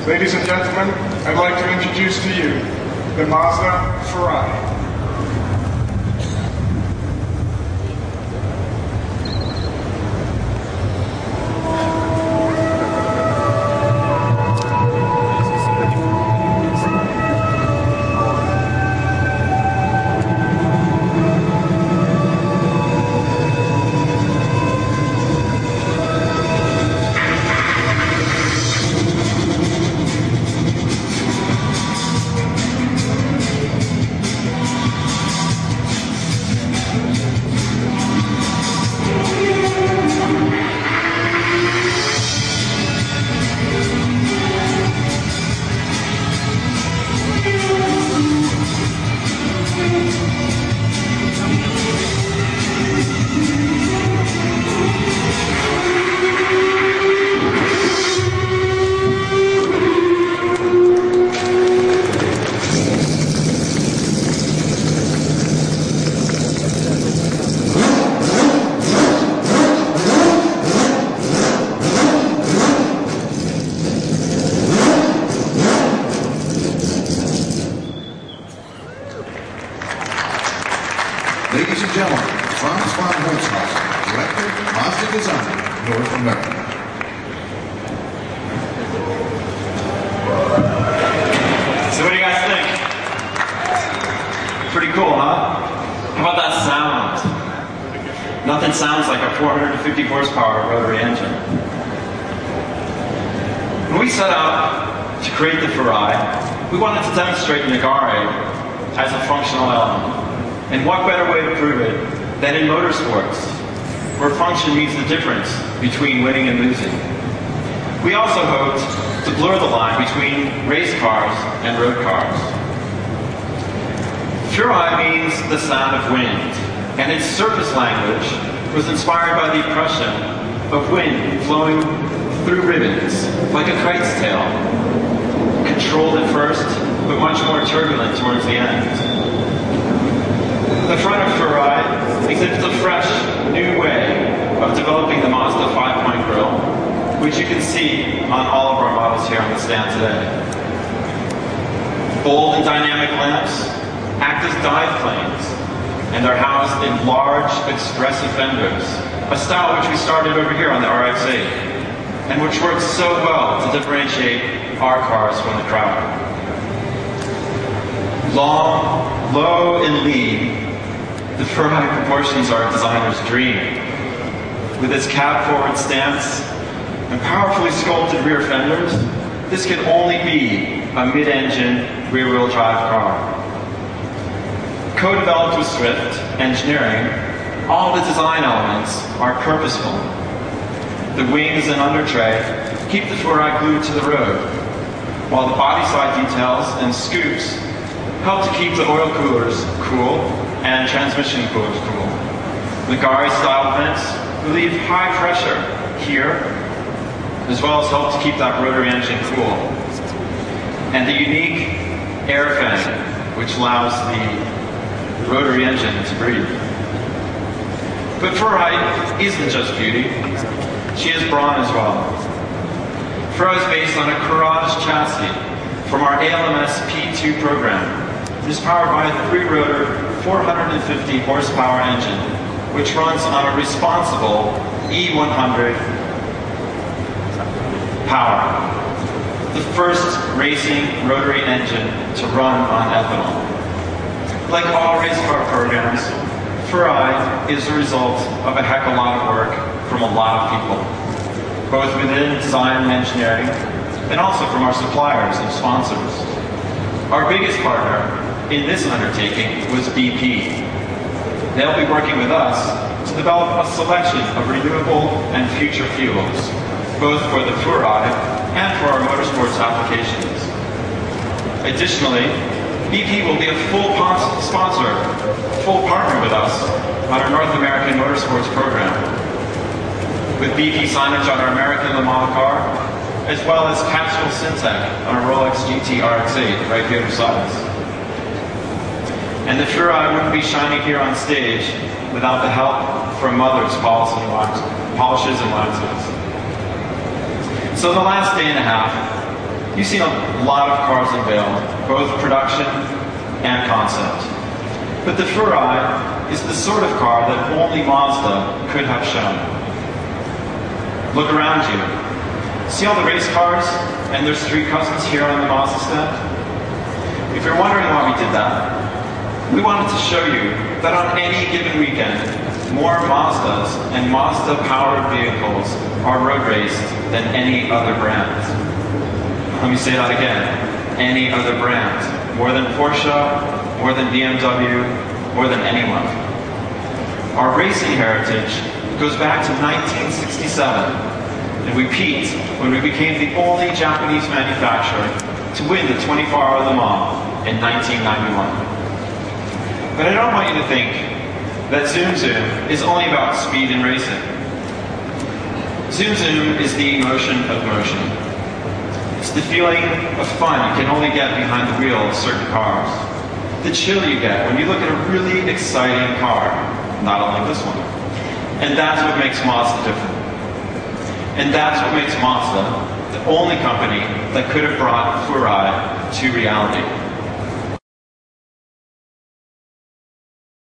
Ladies and gentlemen, I'd like to introduce to you the Mazda Furai. Ladies and gentlemen, Franz von Holzhausen, Director, Mazda Design, North America. So what do you guys think? Pretty cool, huh? How about that sound? Nothing sounds like a 450 horsepower rotary engine. When we set out to create the Furai, we wanted to demonstrate Nagare as a functional element. And what better way to prove it than in motorsports, where function means the difference between winning and losing. We also hoped to blur the line between race cars and road cars. Furai means the sound of wind, and its surface language was inspired by the impression of wind flowing through ribbons, like a kite's tail, controlled at first, but much more turbulent towards the end. The front of Furai exhibits a fresh, new way of developing the Mazda 5-point grille, which you can see on all of our models here on the stand today. Bold and dynamic lamps act as dive planes, and are housed in large, expressive fenders, a style which we started over here on the RX-8, and which works so well to differentiate our cars from the crowd. Long, low, and lean, the Furai proportions are a designer's dream. With its cab-forward stance and powerfully sculpted rear fenders, this can only be a mid-engine, rear-wheel drive car. Co-developed with Swift Engineering, all the design elements are purposeful. The wings and under tray keep the Furai glued to the road, while the body side details and scoops help to keep the oil coolers cool and transmission coolers cool. Nagare style vents relieve high pressure here, as well as help to keep that rotary engine cool. And the unique air fan, which allows the rotary engine to breathe. But Furai isn't just beauty, she is brawn as well. Furai is based on a Courage chassis from our ALMS P2 program. It is powered by a three-rotor 450 horsepower engine, which runs on a responsible E100 power. The first racing rotary engine to run on ethanol. Like all race car programs, Furai is the result of a heck of a lot of work from a lot of people, both within design and engineering, and also from our suppliers and sponsors. Our biggest partner in this undertaking was BP. They'll be working with us to develop a selection of renewable and future fuels, both for the Furai and for our motorsports applications. Additionally, BP will be a full sponsor, full partner with us on our North American motorsports program, with BP signage on our American Le Mans car, as well as Castrol Syntec on our Rolex GT RX-8 right here beside us. And the Furai wouldn't be shining here on stage without the help from Mother's polishes and waxes. So the last day and a half, You've seen a lot of cars unveiled, both production and concept. But the Furai is the sort of car that only Mazda could have shown. Look around you. See all the race cars and their street cousins here on the Mazda stand? If you're wondering why we did that, we wanted to show you that on any given weekend, more Mazdas and Mazda-powered vehicles are road raced than any other brand. Let me say that again. Any other brand. More than Porsche, more than BMW, more than anyone. Our racing heritage goes back to 1967, and we peaked when we became the only Japanese manufacturer to win the 24-hour Le Mans in 1991. But I don't want you to think that Zoom Zoom is only about speed and racing. Zoom Zoom is the emotion of motion. It's the feeling of fun you can only get behind the wheel of certain cars. The chill you get when you look at a really exciting car, not unlike this one. And that's what makes Mazda different. And that's what makes Mazda the only company that could have brought Furai to reality.